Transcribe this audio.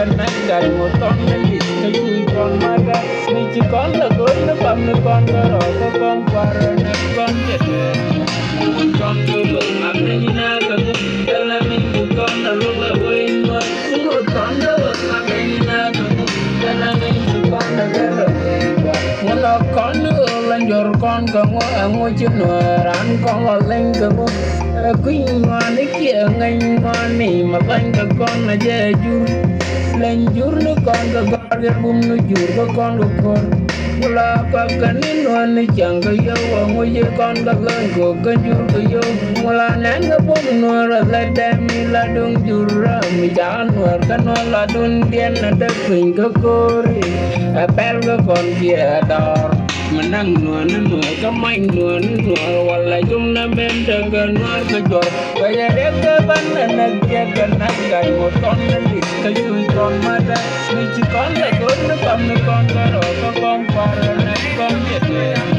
Nagjagan một con nên đi cái chui con ma ra này chỉ con là gối nó bầm nó con đó rồi có con qua rồi nè con chết một con cứ bự mặt này như na cả cũng là mình con là lúc là quên mất cũng một con đó bự mặt này như na cả cũng là mình con là cái rồi một là con nữa lên rồi con còn ngồi trên nồi ăn con là lên cả cũng quý ngon đấy kia ngay ngon này mà bánh cả con là dễ chua lên jur nu con ga gar bum nu jur ga con lu con mula ka kanin wan ni chang ga yo wa mo ye con ga gan go ga jur ga yo mula nan ga bum nu ra la dam mi la dung jur ra mi jan war ka no la dun dien na de pin ga kori a pel ga con kia dor menang nu ka main nu wala jum na ben de ga nu ka jor ba ya de ga ban na ga na ga mo con na di ka chui con ma ra ni chỉ con là gối nó bầm nó con đó rồi có con qua rồi nè con chết